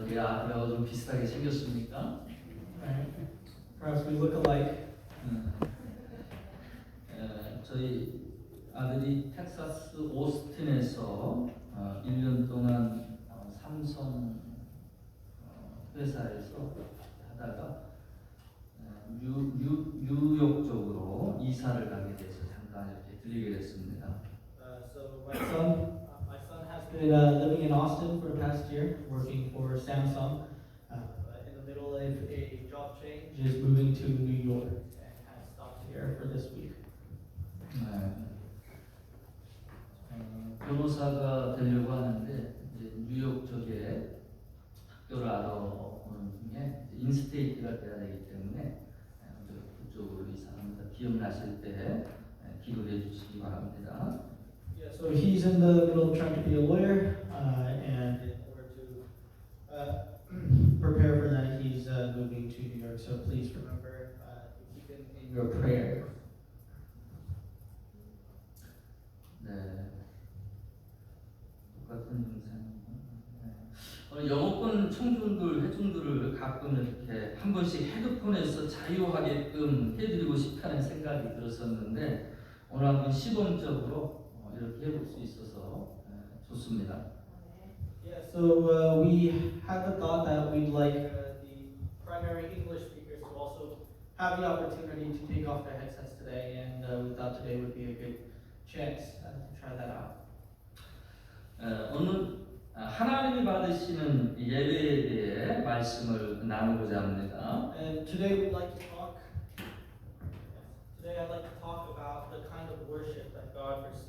어떻게 아들하고 좀 비슷하게 생겼습니까? Right? Perhaps we look alike. 저희 아들이 텍사스 오스틴에서 1년 동안 삼성 회사에서 하다가 뉴욕 쪽으로 이사를 가게 돼서 잠깐 이렇게 들리게 됐습니다. So my son has been living in Austin for the past year, working for Samsung. In the middle of a job change, is moving to New York and has stopped here for this week. 변호사가 되려고 하는데 이제 뉴욕 쪽에 학교를 알아보는 중에 인스테이트가 돼야 되기 때문에 그쪽으로 이사합니다. 기억나실 때 기도해 주시기 바랍니다. Yeah, so he's in the middle of trying to be a lawyer, and in order to prepare for that, he's moving to New York. So please remember to keep him in your prayer. 네, 똑같은 영상. 영어권 청중들, 회중들을 가끔 이렇게 한 번씩 헤드폰에서 자유하게끔 해드리고 싶다는 생각이 들었었는데 오늘 한번 시범적으로 이렇게 해볼 수 있어서 좋습니다. Yeah, so we had the thought that we'd like the primary English speakers to also have the opportunity to take off their headsets today, and we thought today would be a good chance to try that out. 오늘 하나님이 받으시는 예배에 대해 말씀을 나누고자 합니다. And today we'd like to talk. Today I'd like to talk about the kind of worship that God receives.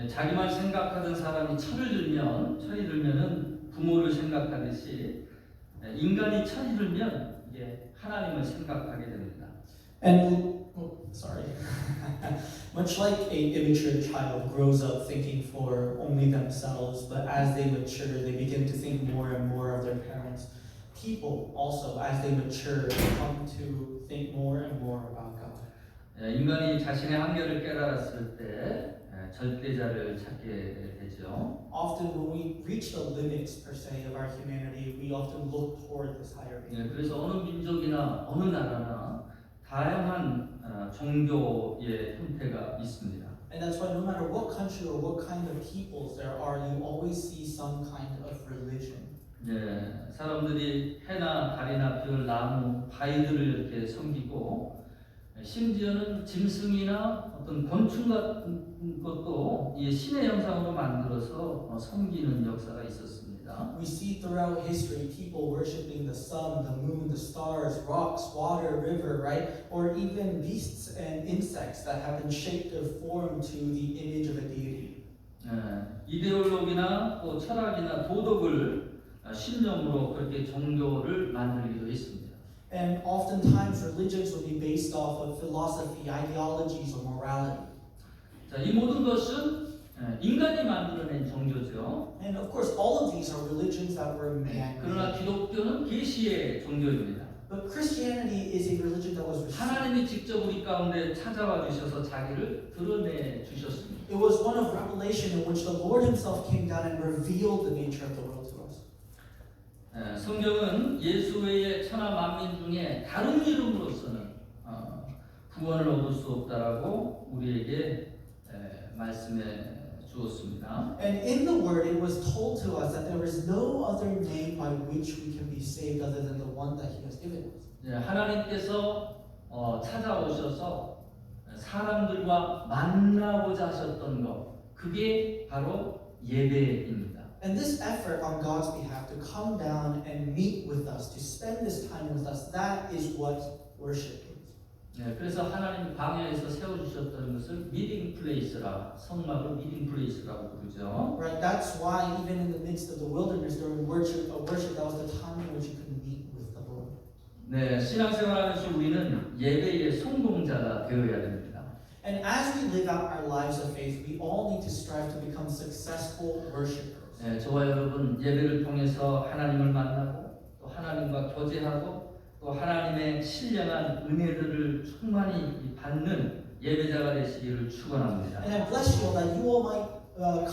자기만 생각하던 사람이 철이 들면은 부모를 생각하듯이 인간이 철이 들면 이게 하나님을 생각하게 됩니다. And much like a immature child grows up thinking for only themselves, but as they mature, they begin to think more and more of their parents. People also, as they mature, come to think more and more about God. 인간이 자신의 한계를 깨달았을 때 절대자를 찾게 되죠. Often, when we reach the limits per se of our humanity, we often look toward this higher being. 그래서 어느 민족이나 어느 나라나 다양한 종교의 형태가 있습니다. And that's why no matter what country or what kind of peoples there are, you always see some kind of religion. 사람들이 해나 달이나 별, 나무, 바위들을 이렇게 섬기고 심지어는 짐승이나 어떤 곤충 같은 것도 이 신의 형상으로 만들어서 섬기는 역사가 있었습니다. We see throughout history people worshiping the sun, the moon, the stars, rocks, water, river, right? Or even beasts and insects that have been shaped or formed to the image of a deity. 이데올로기나 또 철학이나 도덕을 신념으로 그렇게 종교를 만들기도 했습니다. And oftentimes religions will be based off of philosophy, ideologies, or morality. 자, 이 모든 것은 인간이 만들어낸 종교죠. And of course, all of these are religions that were 그러나 man-made. 기독교는 계시의 종교입니다. But Christianity is a religion that was received. 하나님이 직접 우리 가운데 찾아와 주셔서 자기를 드러내 주셨습니다. It was one of revelation in which the Lord Himself came down and revealed the nature of the world to us. 성경은 예수 외에 천하 만민 중에 다른 이름으로서는 구원을 얻을 수 없다라고 우리에게 말씀해 주었습니다. And in the Word, it was told to us that there is no other name by which we can be saved other than the one that He has given us. 하나님께서 찾아오셔서 사람들과 만나고자 하셨던 것, 그게 바로 예배입니다. And this effort on God's behalf to come down and meet with us, to spend this time with us, that is what worship is. 그래서 하나님 광야에서 세워주셨던 것을 미팅 플레이스라, 성막을 미팅 플레이스라고 부르죠. Right. That's why even in the midst of the wilderness during worship, that was the time in which you could meet with the Lord. 신앙생활하면서 우리는 예배의 성공자가 되어야 됩니다. And as we live out our lives of faith, we all need to strive to become successful worshipers. 저와 여러분 예배를 통해서 하나님을 만나고 또 하나님과 교제하고 또 하나님의 신령한 은혜들을 충만히 받는 예배자가 되시기를 축원합니다. And I bless you all that you all might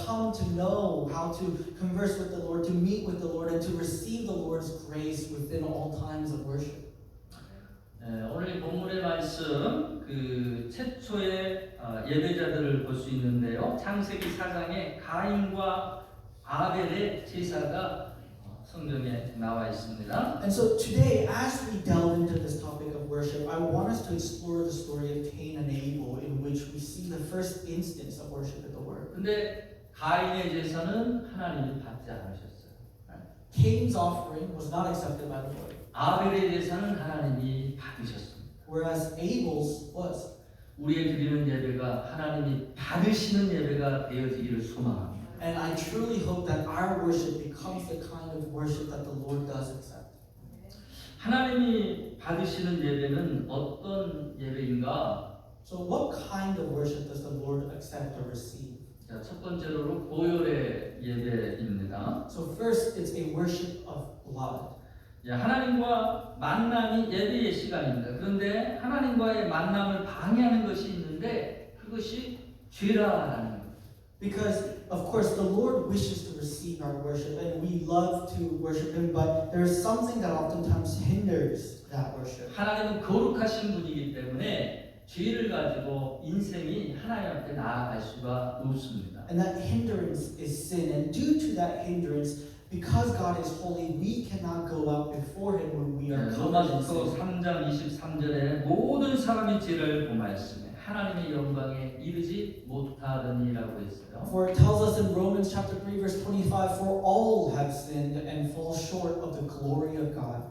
come to know how to converse with the Lord, to meet with the Lord, and to receive the Lord's grace within all times of worship. 오늘 이 본문의 말씀 그 최초의 예배자들을 볼 수 있는데요. 창세기 4장에 가인과 아벨의 제사가 성경에 나와 있습니다. And so today, as we delve into this topic of worship, I want us to explore the story of Cain and Abel, in which we see the first instance of worship in the Word. 근데 가인의 제사는 하나님이 받지 않으셨어요. Cain's offering was not accepted by the Lord, 아벨의 제사는 하나님이 받으셨습니다. whereas Abel's was. 우리의 드리는 예배가 하나님이 받으시는 예배가 되어지기를 소망합니다. And I truly hope that our worship becomes the kind of worship that the Lord does accept. 하나님이 받으시는 예배는 어떤 예배인가? So what kind of worship does the Lord accept or receive? 자, 첫 번째로 보혈의 예배입니다. So first, it's a worship of blood. 하나님과 만남이 예배의 시간입니다. 그런데 하나님과의 만남을 방해하는 것이 있는데 그것이 죄라라는 거예요. Because, of course, the Lord wishes to receive our worship and we love to worship Him, but there is something that oftentimes hinders that worship. 하나님은 거룩하신 분이기 때문에 죄를 가지고 인생이 하나님 앞에 나아갈 수가 없습니다. And that hindrance is sin. And due to that hindrance, because God is holy, we cannot go out before Him when we are covered in 로마서 sin. 3장 23절에 모든 사람이 죄를 범하였으며 하나님의 영광에 이르지 못하더니라고 했어요. For it tells us in Romans chapter 3 verse 25, for all have sinned and fall short of the glory of God.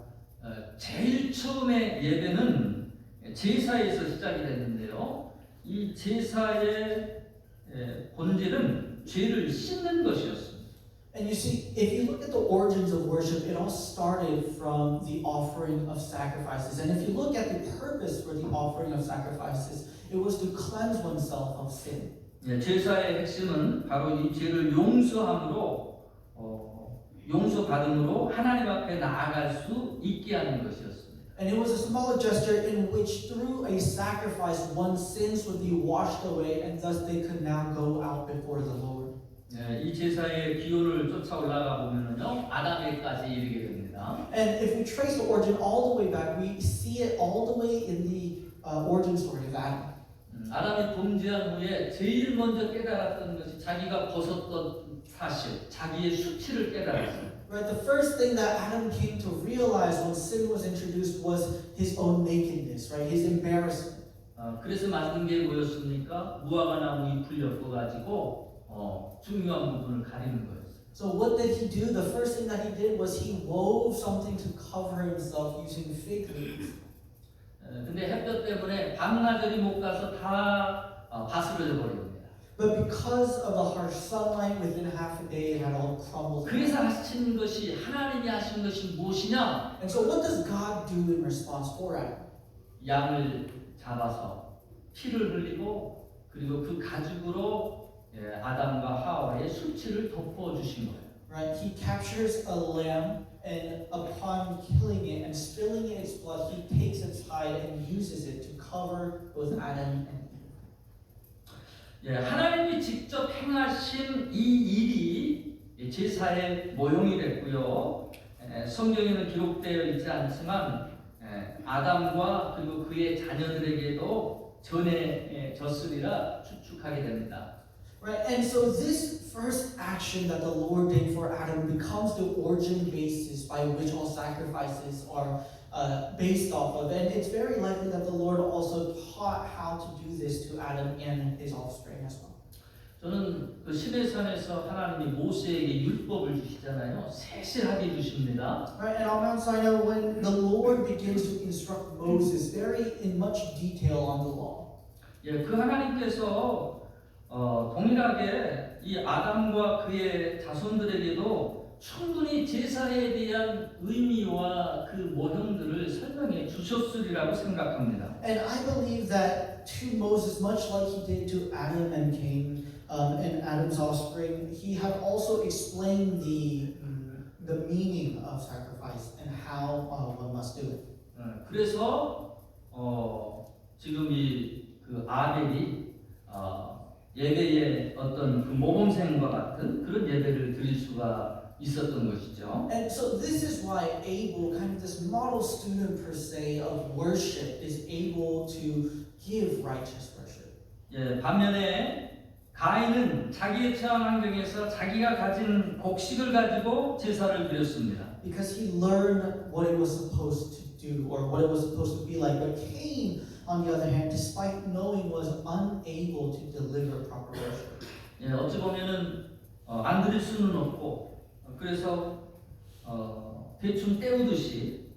제일 처음에 예배는 제사에서 시작이 됐는데요. 이 제사의 본질은 죄를 씻는 것이었습니다. And you see, if you look at the origins of worship, it all started from the offering of sacrifices. And if you look at the purpose for the offering of sacrifices, it was to cleanse oneself of sin. 제사의 핵심은 바로 이 죄를 용서함으로 용서받음으로 하나님 앞에 나아갈 수 있게 하는 것이었습니다. And it was a symbolic gesture in which through a sacrifice one's sins would be washed away and thus they could now go out before the Lord. 이 제사의 기원을 쫓아 올라가 보면은요 아담에까지 이르게 됩니다. And if we trace the origin all the way back, we see it all the way in the origin story of Adam. 아담이 범죄한 후에 제일 먼저 깨달았던 것이 자기가 벗었던 사실, 자기의 수치를 깨달았어요. Right, the first thing that Adam came to realize when sin was introduced was his own nakedness, right? His embarrassment. 그래서 만든 게 뭐였습니까? 무화과 나무 잎을 엮어가지고 중요한 부분을 가리는 거였어요. So what did he do? The first thing that he did was he wove something to cover himself using fig leaves. 근데 햇볕 때문에 밤낮들이 못 가서 다 바스러져 버립니다. But because of the harsh sunlight, within half a day, it had all crumbled. 그래서 하신 것이 하나님이 하신 것이 무엇이냐? And so what does God do in response for Adam? 양을 잡아서 피를 흘리고 그리고 그 가죽으로 아담과 하와의 수치를 덮어주신 거예요. Right? He captures a lamb and upon killing it and spilling its blood, he takes its hide and uses it to cover both Adam and Eve. 하나님이 직접 행하신 이 일이 제사의 모형이 됐고요. 성경에는 기록되어 있지 않지만 아담과 그리고 그의 자녀들에게도 전해졌으리라 추측하게 됩니다. Right, and so this first action that the Lord did for Adam becomes the origin basis by which all sacrifices are based off of. And it's very likely that the Lord also taught how to do this to Adam and his offspring as well. 저는 그 시내산에서 하나님이 모세에게 율법을 주시잖아요. 세세하게 주십니다. Right, and on Mount Sinai, when the Lord begins to instruct Moses very in much detail on the law. 그 하나님께서 동일하게 이 아담과 그의 자손들에게도 충분히 제사에 대한 의미와 그 모형들을 설명해 주셨으리라고 생각합니다. And I believe that to Moses, much like he did to Adam and Cain and Adam's offspring, he had also explained the meaning of sacrifice and how one must do it. 그래서 지금 이 그 아벨이 예배의 어떤 그 모범생과 같은 그런 예배를 드릴 수가 있었던 것이죠. And so this is why Abel, kind of this model student per se of worship, is able to give righteous worship. 예, 반면에 가인은 자기의 처한 환경에서 자기가 가진 곡식을 가지고 제사를 드렸습니다. Because he learned what it was supposed to do or what it was supposed to be like. But Cain, on the other hand, despite knowing, was unable to deliver proper worship. 예, 어찌 보면은 안 드릴 수는 없고 그래서 대충 때우듯이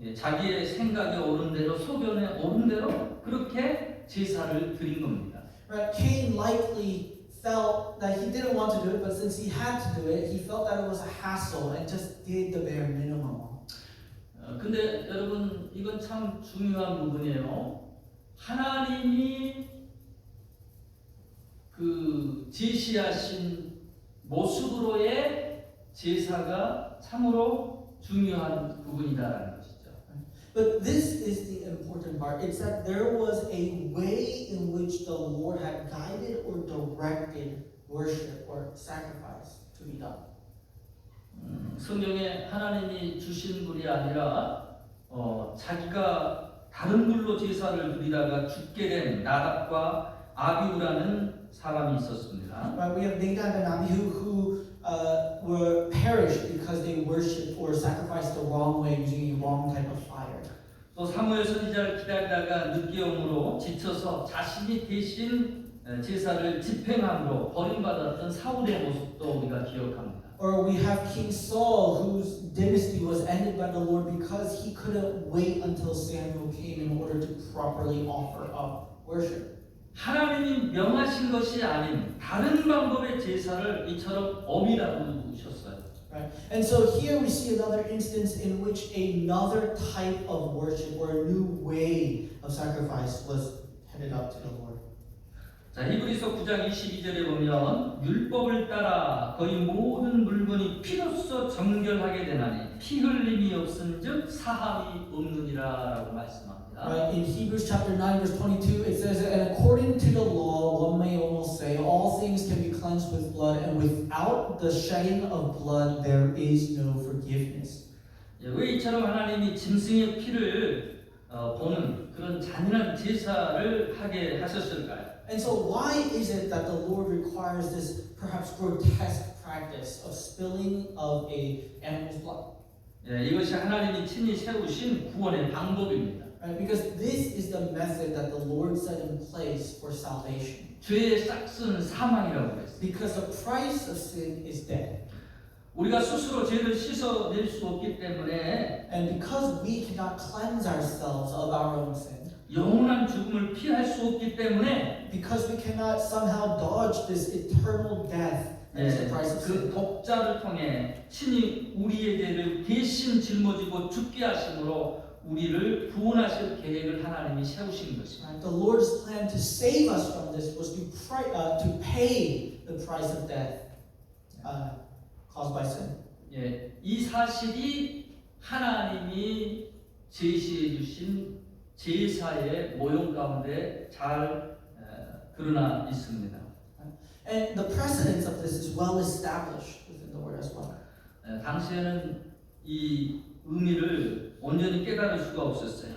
예, 자기의 생각에 오른 대로 소견에 오른 대로 그렇게 제사를 드린 겁니다. Right? Cain likely felt that he didn't want to do it, but since he had to do it, he felt that it was a hassle and just did the bare minimum. 근데 여러분 이건 참 중요한 부분이에요. 하나님이 그 제시하신 모습으로의 제사가 참으로 중요한 부분이다라는 것이죠. But this is the important part. It's that there was a way in which the Lord had guided or directed worship or sacrifice to be done. 성경에 하나님이 주신 분이 아니라 자기가 다른 불로 제사를 드리다가 죽게 된 나답과 아비후라는 사람이 있었습니다. Right? We have Nadab and Abihu who were perished because they worshipped or sacrificed the wrong way using a wrong type of fire. 또 사무엘 선지자를 기다리다가 늦게 오므로 지쳐서 자신이 대신 제사를 집행함으로 버림받았던 사울의 모습도 우리가 기억합니다. Or we have King Saul, whose dynasty was ended by the Lord because he couldn't wait until Samuel came in order to properly offer up worship. 하나님이 명하신 것이 아닌 다른 방법의 제사를 이처럼 어미라고 부르셨어요. Right? And so here we see another instance in which another type of worship or a new way of sacrifice was headed up to the Lord. 자, 히브리서 9장 22절에 보면 율법을 따라 거의 모든 물건이 피로써 정결하게 되나니 피 흘림이 없은즉 사함이 없느니라라고 말씀합니다. Right? In Hebrews chapter 9 verse 22 it says, and according to the law one may almost say all things can be cleansed with blood and without the shedding of blood there is no forgiveness. 예, 왜 이처럼 하나님이 짐승의 피를 보는 그런 잔인한 제사를 하게 하셨을까요? And so why is it that the Lord requires this perhaps grotesque practice of spilling of a animal's blood? 예, 이것이 하나님이 친히 세우신 구원의 방법입니다. Right? Because this is the method that the Lord set in place for salvation. 죄의 싹은 사망이라고 그랬어요. Because the price of sin is death. 우리가 스스로 죄를 씻어낼 수 없기 때문에 And because we cannot cleanse ourselves of our own sin, 영원한 죽음을 피할 수 없기 때문에 because we cannot somehow dodge this eternal death as the price of 그 sin, 독자를 통해 친히 우리의 죄를 대신 짊어지고 죽게 하심으로 우리를 구원하실 계획을 하나님이 세우신 것입니다. right? The Lord's plan to save us from this was to pay the price of death caused by sin. 예, 이 사실이 하나님이 제시해 주신 제사의 모형 가운데 잘 드러나 있습니다. And the precedence of this is well established within the Word as well. 당시에는 이 의미를 온전히 깨달을 수가 없었어요.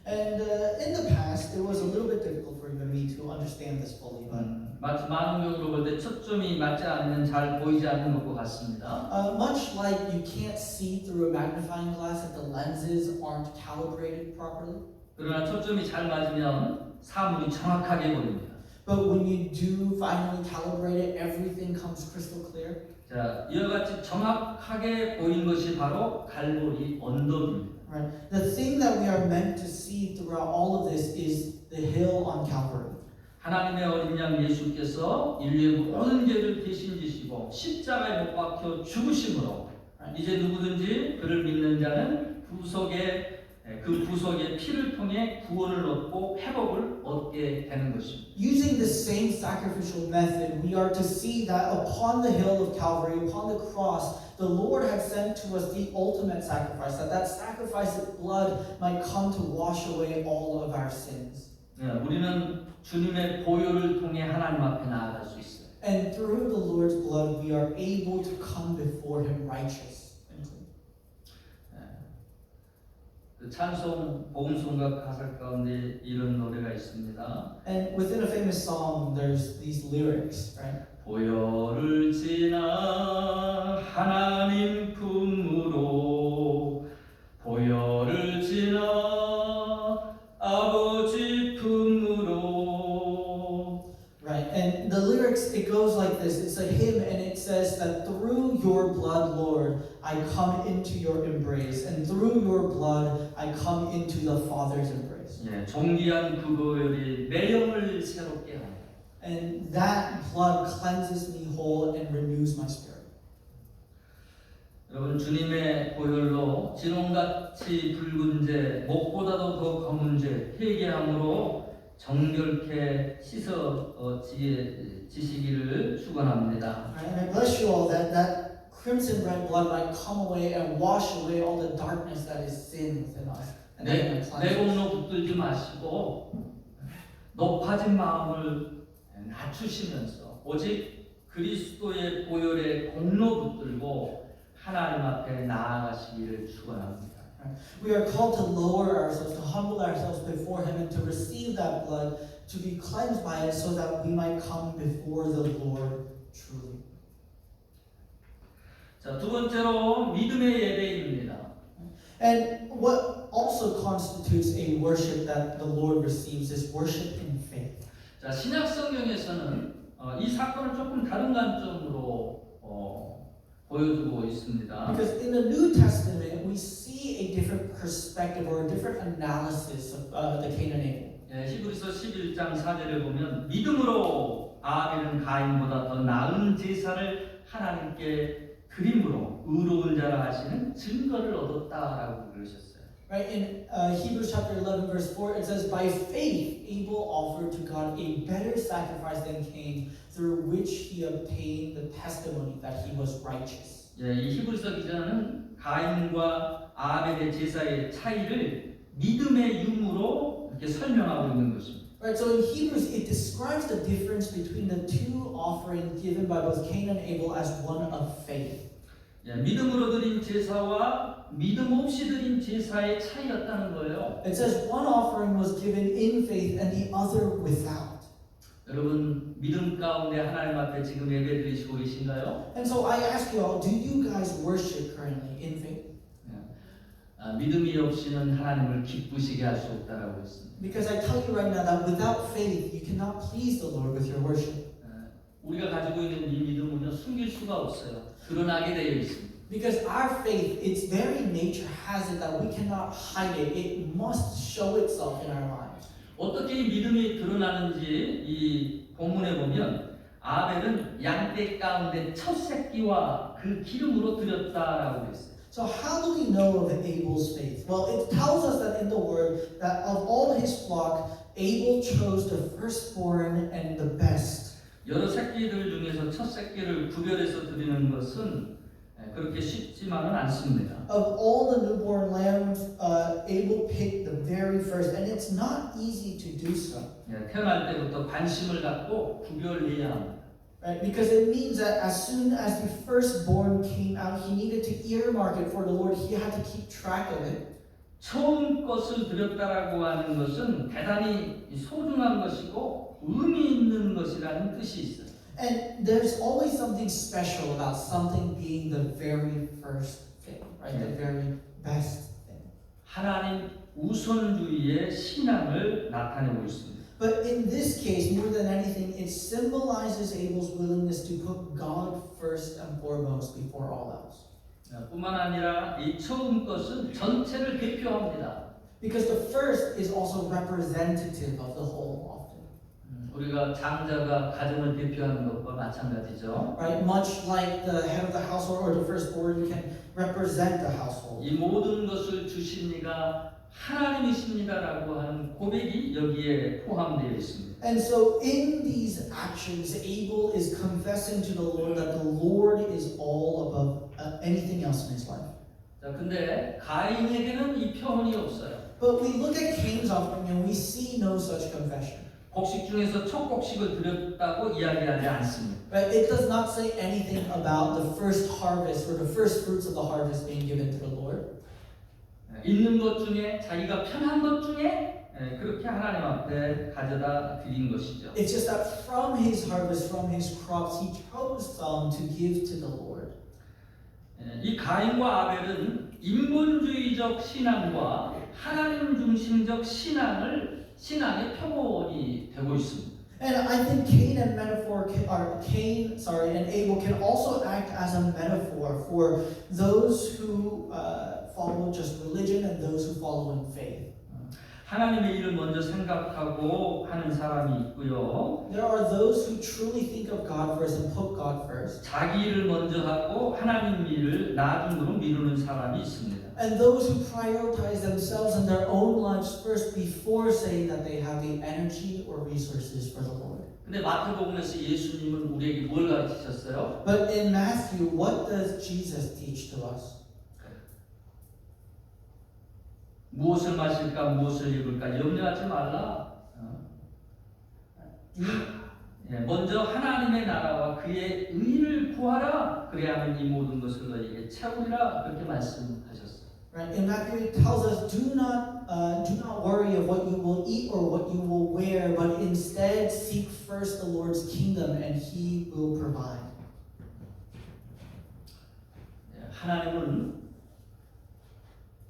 And in the past, it was a little bit difficult for even me to understand this fully. But 마치 만원경으로 볼 때 초점이 맞지 않으면 잘 보이지 않는 것과 같습니다. much like you can't see through a magnifying glass if the lenses aren't calibrated properly. 그러나 초점이 잘 맞으면 사물이 정확하게 보입니다. But when you do finally calibrate it, everything comes crystal clear. 자, 이와 같이 정확하게 보인 것이 바로 갈보리 언덕입니다. Right. The thing that we are meant to see throughout all of this is the hill on Calvary. 하나님의 어린 양 예수께서 인류의 모든 죄를 대신 지시고 십자가에 못 박혀 죽으심으로 이제 누구든지 그를 믿는 자는 그 구속의 피를 통해 구원을 얻고 회복을 얻게 되는 것입니다. Using the same sacrificial method, we are to see that upon the hill of Calvary, upon the cross, the Lord had sent to us the ultimate sacrifice, that sacrifice of blood might come to wash away all of our sins. 우리는 주님의 보혈을 통해 하나님 앞에 나아갈 수 있어요. And through the Lord's blood, we are able to come before Him righteous and clean. 그 찬송 복음송가 가사 가운데 이런 노래가 있습니다. And within a famous song, there's these lyrics, right? 보혈을 지나 하나님 품으로 보혈을 지나 아버지 품으로. Right, and the lyrics, it goes like this. It's a hymn, and it says that through your blood, Lord, I come into your embrace, and through your blood, I come into the Father's embrace. 예, 존귀한 그 보혈이 내 영을 새롭게 하네. And that blood cleanses me whole and renews my spirit. 여러분 주님의 보혈로 진홍같이 붉은 죄, 목보다도 더 검은 죄 회개함으로 정결케 씻어지시기를 축원합니다. Right, and I bless you all that crimson red blood might come away and wash away all the darkness that is sin within us. And that it might 내 cleanse us. 공로 붙들지 마시고 높아진 마음을 낮추시면서 오직 그리스도의 보혈에 공로 붙들고 하나님 앞에 나아가시기를 축원합니다. We are called to lower ourselves, to humble ourselves before Him, and to receive that blood, to be cleansed by it, so that we might come before the Lord truly. 자, 두 번째로 믿음의 예배입니다. And what also constitutes a worship that the Lord receives is worship in faith. 자, 신약 성경에서는 이 사건을 조금 다른 관점으로 보여주고 있습니다. Because in the New Testament, we see a different perspective or a different analysis of the Cain and Abel. 예, 히브리서 11장 4절에 보면 믿음으로 아벨은 가인보다 더 나은 제사를 하나님께 드림으로 의로운 자라 하시는 증거를 얻었다라고 그러셨어요. Right, in Hebrews chapter 11 verse 4, it says, by faith Abel offered to God a better sacrifice than Cain, through which he obtained the testimony that he was righteous. 예, 이 히브리서 기자는 가인과 아벨의 제사의 차이를 믿음의 유무로 이렇게 설명하고 있는 것입니다. Right, so in Hebrews, it describes the difference between the two offerings given by both Cain and Abel as one of faith. 예, 믿음으로 드린 제사와 믿음 없이 드린 제사의 차이였다는 거예요. It says one offering was given in faith and the other without. 여러분 믿음 가운데 하나님 앞에 지금 예배 드리시고 계신가요? And so I ask you all, do you guys worship currently in faith? 믿음이 없이는 하나님을 기쁘시게 할 수 없다라고 했습니다. Because I tell you right now that without faith, you cannot please the Lord with your worship. 우리가 가지고 있는 이 믿음은요 숨길 수가 없어요. 드러나게 되어 있습니다. Because our faith, its very nature has it that we cannot hide it. It must show itself in our lives. 어떻게 이 믿음이 드러나는지 이 본문에 보면 아벨은 양떼 가운데 첫 새끼와 그 기름으로 드렸다라고 했어요. So how do we know of Abel's faith? Well, it tells us that in the word that of all his flock, Abel chose the firstborn and the best. 여러 새끼들 중에서 첫 새끼를 구별해서 드리는 것은 그렇게 쉽지만은 않습니다. Of all the newborn lambs, Abel picked the very first, and it's not easy to do so. 태어날 때부터 관심을 갖고 구별해야 합니다. Right? Because it means that as soon as the firstborn came out, he needed to earmark it for the Lord. He had to keep track of it. 처음 것을 드렸다라고 하는 것은 대단히 소중한 것이고 의미 있는 것이라는 뜻이 있어요. And there's always something special about something being the very first thing, right? The very best thing. 하나님 우선주의의 신앙을 나타내고 있습니다. But in this case, more than anything, it symbolizes Abel's willingness to put God first and foremost before all else. 뿐만 아니라 이 처음 것은 전체를 대표합니다. Because the first is also representative of the whole often. 우리가 장자가 가정을 대표하는 것과 마찬가지죠. Right? Much like the head of the household or the firstborn can represent the household. 이 모든 것을 주신 이가 하나님이십니다라고 하는 고백이 여기에 포함되어 있습니다. And so in these actions, Abel is confessing to the Lord that the Lord is all above anything else in his life. 자, 근데 가인에게는 이 표현이 없어요. But we look at Cain's offering and we see no such confession. 곡식 중에서 첫 곡식을 드렸다고 이야기하지 않습니다. Right? It does not say anything about the first harvest or the first fruits of the harvest being given to the Lord. 있는 것 중에 자기가 편한 것 중에 그렇게 하나님 앞에 가져다 드린 것이죠. It's just that from his harvest, from his crops, he chose some to give to the Lord. 이 가인과 아벨은 인본주의적 신앙과 하나님 중심적 신앙의 표본이 되고 있습니다. And I think Cain and Abel can also act as a metaphor for those who follow just religion and those who follow in faith. 하나님의 일을 먼저 생각하고 하는 사람이 있고요. There are those who truly think of God first and put God first. 자기 일을 먼저 하고 하나님 일을 나중으로 미루는 사람이 있습니다. And those who prioritize themselves and their own lives first before saying that they have the energy or resources for the Lord. 근데 마태복음에서 예수님은 우리에게 뭘 가르치셨어요? But in Matthew, what does Jesus teach to us? 무엇을 마실까, 무엇을 입을까 염려하지 말라. 먼저 하나님의 나라와 그의 의를 구하라. 그래야만 이 모든 것을 너희에게 채우리라. 그렇게 말씀하셨어요. Right? In Matthew, it tells us, do not worry of what you will eat or what you will wear, but instead seek first the Lord's kingdom, and He will provide. 하나님은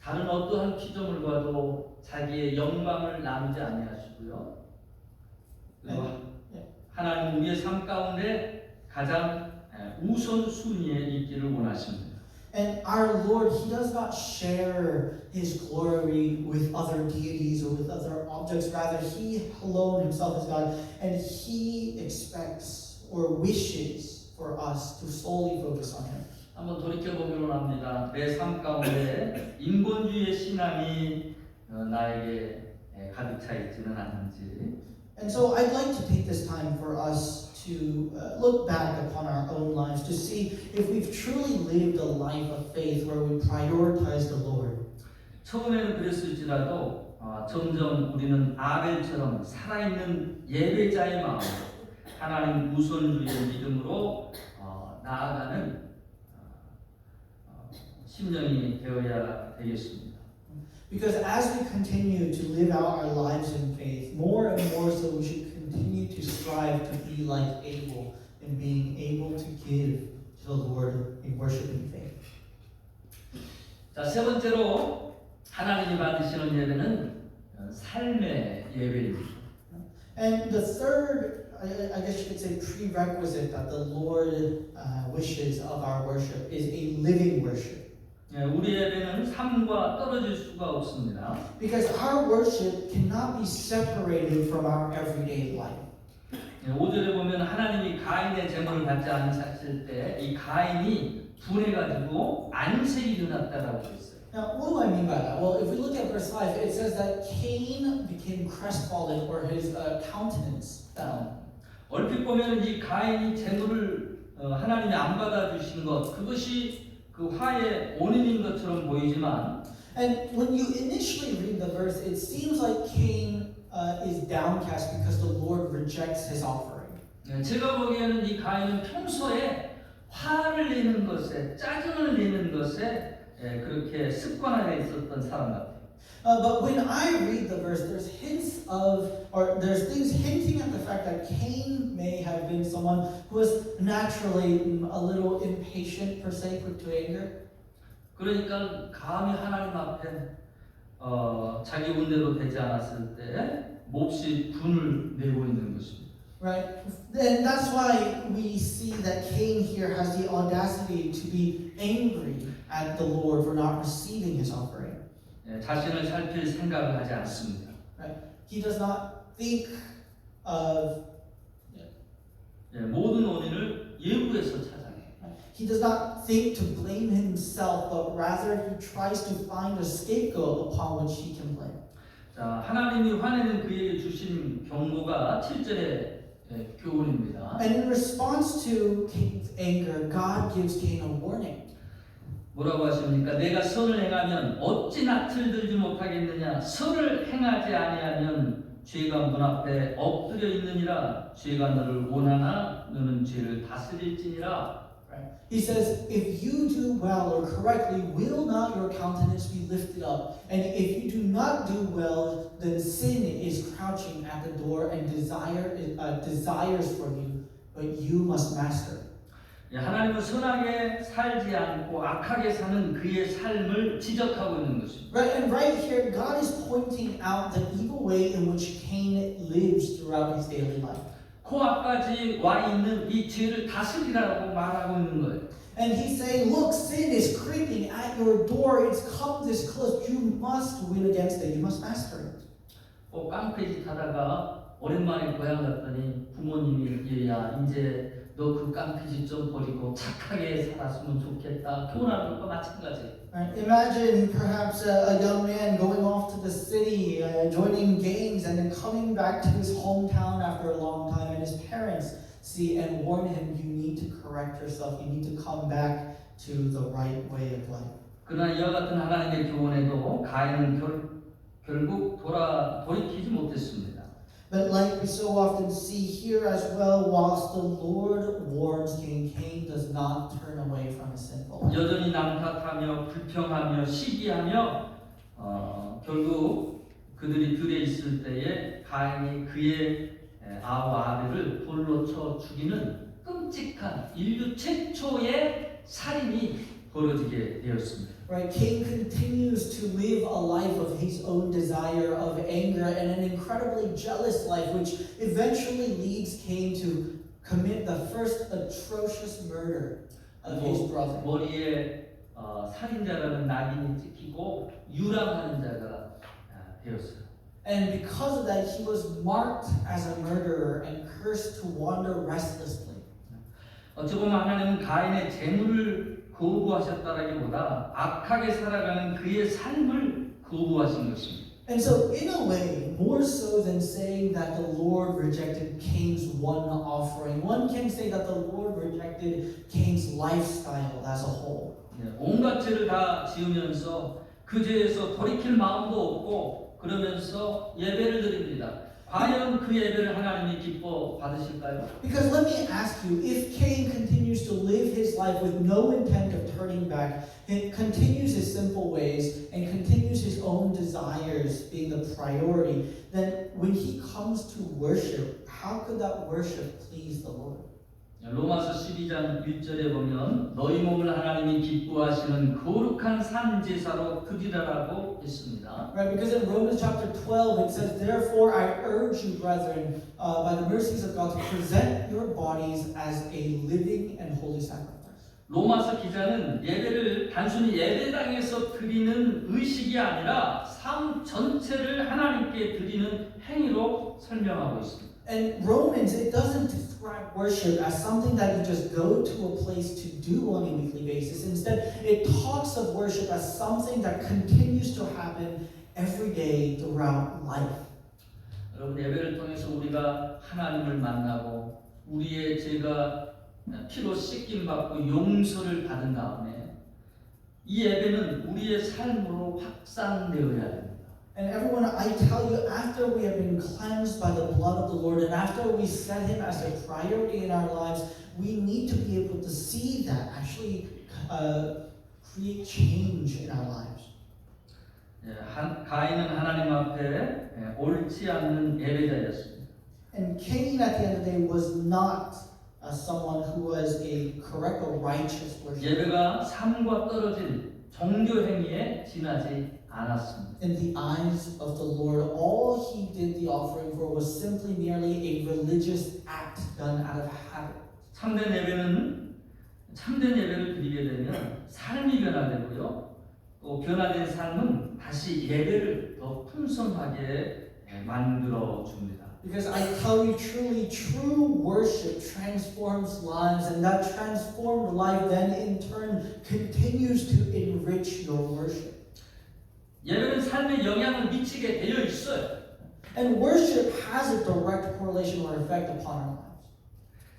다른 어떠한 피조물과도 자기의 영광을 나누지 아니하시고요. 하나님 우리의 삶 가운데 가장 우선순위에 있기를 원하십니다. And our Lord, He does not share His glory with other deities or with other objects. Rather, He alone Himself is God, and He expects or wishes for us to solely focus on Him. 한번 돌이켜보기로 합니다. 내 삶 가운데 인본주의의 신앙이 나에게 가득 차 있지는 않는지. And so I'd like to take this time for us to look back upon our own lives to see if we've truly lived a life of faith where we prioritize the Lord. 처음에는 그랬을지라도 점점 우리는 아벨처럼 살아있는 예배자의 마음, 하나님 우선주의의 믿음으로 나아가는 심령이 되어야 되겠습니다. Because as we continue to live out our lives in faith, more and more so we should continue to strive to be like Abel in being able to give to the Lord in worship and faith. 자, 세 번째로 하나님이 받으시는 예배는 삶의 예배입니다. And the third, I guess you could say, prerequisite that the Lord wishes of our worship is a living worship. 우리 예배는 삶과 떨어질 수가 없습니다. Because our worship cannot be separated from our everyday life. 5절에 보면 하나님이 가인의 제물을 받지 않으셨을 때 이 가인이 분해가지고 안색이 일어났다라고 했어요. Now, what do I mean by that? Well, if we look at verse 5, it says that Cain became crestfallen, or his countenance fell. 얼핏 보면 이 가인이 제물을 하나님이 안 받아주신 것, 그것이 그 화의 원인인 것처럼 보이지만, And when you initially read the verse, it seems like Cain is downcast because the Lord rejects his offering. 제가 보기에는 이 가인은 평소에 화를 내는 것에, 짜증을 내는 것에 그렇게 습관화되어 있었던 사람 같아요. But when I read the verse, there's hints of, or there's things hinting at the fact that Cain may have been someone who was naturally a little impatient, per se, quick to anger. 그러니까 감히 하나님 앞에 자기 운대로 되지 않았을 때 몹시 분을 내고 있는 것입니다. Right? And that's why we see that Cain here has the audacity to be angry at the Lord for not receiving his offering. 자신을 살필 생각을 하지 않습니다. Right? He does not think of 모든 원인을 예후에서 찾아요. He does not think to blame himself, but rather he tries to find a scapegoat upon which he can blame. 자, 하나님이 화내는 그에게 주신 경고가 7절의 교훈입니다. And in response to Cain's anger, God gives Cain a warning. 뭐라고 하십니까? 내가 선을 행하면 어찌 낯을 들지 못하겠느냐? 선을 행하지 아니하면 죄가 문 앞에 엎드려 있느니라. 죄가 너를 원하나 너는 죄를 다스릴지니라. Right? He says, if you do well or correctly, will not your countenance be lifted up? And if you do not do well, then sin is crouching at the door and desires for you, but you must master it. 하나님은 선하게 살지 않고 악하게 사는 그의 삶을 지적하고 있는 것입니다. Right, and right here, God is pointing out the evil way in which Cain lives throughout his daily life. 코앞까지 와 있는 이 죄를 다스리라고 말하고 있는 거예요. And he's saying, look, sin is creeping at your door. It's come this close. You must win against it. You must master it. 깡패짓 하다가 오랜만에 고향 갔더니 부모님이 얘야 이제 너 그 깡패짓 좀 버리고 착하게 살았으면 좋겠다. 교훈하는 것과 마찬가지. Right? Imagine perhaps a young man going off to the city, joining gangs, and then coming back to his hometown after a long time, and his parents see and warn him, you need to correct yourself. You need to come back to the right way of life. 그러나 이와 같은 하나님의 교훈에도 가인은 결국 돌이키지 못했습니다. But like we so often see here as well, whilst the Lord warns Cain, Cain does not turn away from his sinful life. 여전히 남탓하며 불평하며 시기하며 결국 그들이 들에 있을 때에 가인이 그의 아와 아벨을 돌로 쳐 죽이는 끔찍한 인류 최초의 살인이 벌어지게 되었습니다. Right, Cain continues to live a life of his own desire, of anger, and an incredibly jealous life, which eventually leads Cain to commit the first atrocious murder of his brother. 머리에 살인자라는 낙인이 찍히고 유랑하는 자가 되었어요. And because of that, he was marked as a murderer and cursed to wander restlessly. 어찌 보면 하나님은 가인의 재물을 거부하셨다라기보다 악하게 살아가는 그의 삶을 거부하신 것입니다. And so, in a way, more so than saying that the Lord rejected Cain's one offering, one can say that the Lord rejected Cain's lifestyle as a whole. 온갖 죄를 다 지으면서 그 죄에서 돌이킬 마음도 없고 그러면서 예배를 드립니다. 과연 그 예배를 하나님이 기뻐 받으실까요? Because let me ask you, if Cain continues to live his life with no intent of turning back, and continues his simple ways, and continues his own desires being the priority, then when he comes to worship, how could that worship please the Lord? 로마서 12장 1절에 보면 너희 몸을 하나님이 기뻐하시는 거룩한 산 제사로 드리라라고 했습니다. Right, because in Romans chapter 12 it says, therefore I urge you, brethren, by the mercies of God, to present your bodies as a living and holy sacrifice. 로마서 기자는 예배를 단순히 예배당에서 드리는 의식이 아니라 삶 전체를 하나님께 드리는 행위로 설명하고 있습니다. And Romans, it doesn't describe worship as something that you just go to a place to do on a weekly basis. Instead, it talks of worship as something that continues to happen every day throughout life. 여러분 예배를 통해서 우리가 하나님을 만나고 우리의 죄가 피로 씻김 받고 용서를 받은 다음에 이 예배는 우리의 삶으로 확산되어야 합니다. And everyone, I tell you, after we have been cleansed by the blood of the Lord, and after we set Him as a priority in our lives, we need to be able to see that actually create change in our lives. 가인은 하나님 앞에 옳지 않는 예배자였습니다. And Cain, at the end of the day, was not someone who was a correct or righteous worshiper. 예배가 삶과 떨어진 종교 행위에 지나지 않았습니다. In the eyes of the Lord, all He did the offering for was simply merely a religious act done out of habit. 참된 예배를 드리게 되면 삶이 변화되고요. 또 변화된 삶은 다시 예배를 더 풍성하게 만들어 줍니다. Because I tell you truly, true worship transforms lives, and that transformed life then in turn continues to enrich your worship. 예배는 삶에 영향을 미치게 되어 있어요. And worship has a direct correlation or effect upon our lives.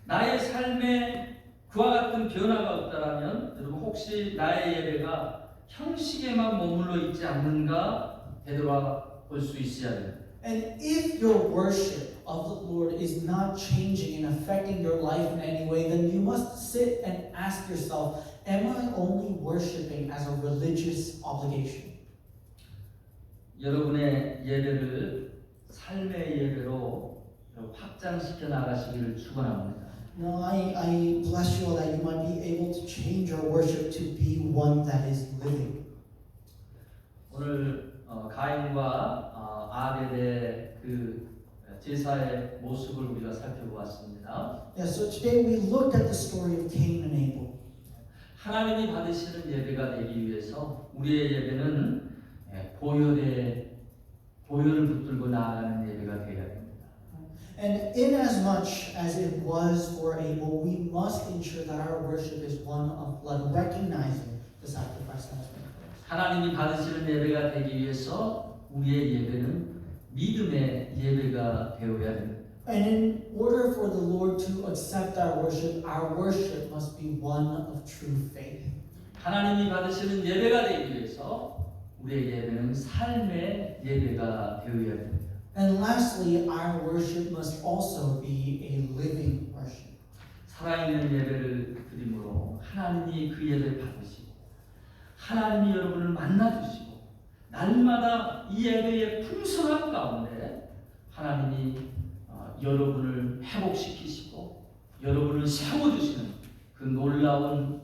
나의 삶에 그와 같은 변화가 없다라면 여러분 혹시 나의 예배가 형식에만 머물러 있지 않는가 되돌아볼 수 있어야 됩니다. And if your worship of the Lord is not changing and affecting your life in any way, then you must sit and ask yourself, am I only worshiping as a religious obligation? 여러분의 예배를 삶의 예배로 확장시켜 나가시기를 축원합니다. No, I bless you all that you might be able to change your worship to be one that is living. 오늘 가인과 아벨의 그 제사의 모습을 우리가 살펴보았습니다. Yeah, so today we looked at the story of Cain and Abel. 하나님이 받으시는 예배가 되기 위해서 우리의 예배는 보혈을 붙들고 나아가는 예배가 되어야 됩니다. And in as much as it was for Abel, we must ensure that our worship is one of blood, recognizing the sacrifice that has been for us. 하나님이 받으시는 예배가 되기 위해서 우리의 예배는 믿음의 예배가 되어야 됩니다. And in order for the Lord to accept our worship must be one of true faith. 하나님이 받으시는 예배가 되기 위해서 우리의 예배는 삶의 예배가 되어야 됩니다. And lastly, our worship must also be a living worship. 살아있는 예배를 드림으로 하나님이 그 예배를 받으시고 하나님이 여러분을 만나주시고 날마다 이 예배의 풍성함 가운데 하나님이 여러분을 회복시키시고 여러분을 세워주시는 그 놀라운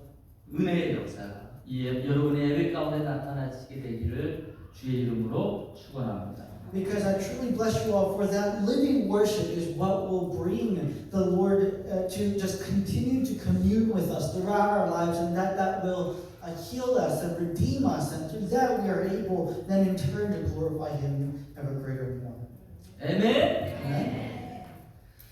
은혜의 역사가 여러분의 예배 가운데 나타나시게 되기를 주의 이름으로 축원합니다. Because I truly bless you all for that living worship is what will bring the Lord to just continue to commune with us throughout our lives, and that will heal us and redeem us, and through that we are able then in turn to glorify Him ever greater and more. 아멘. Amen.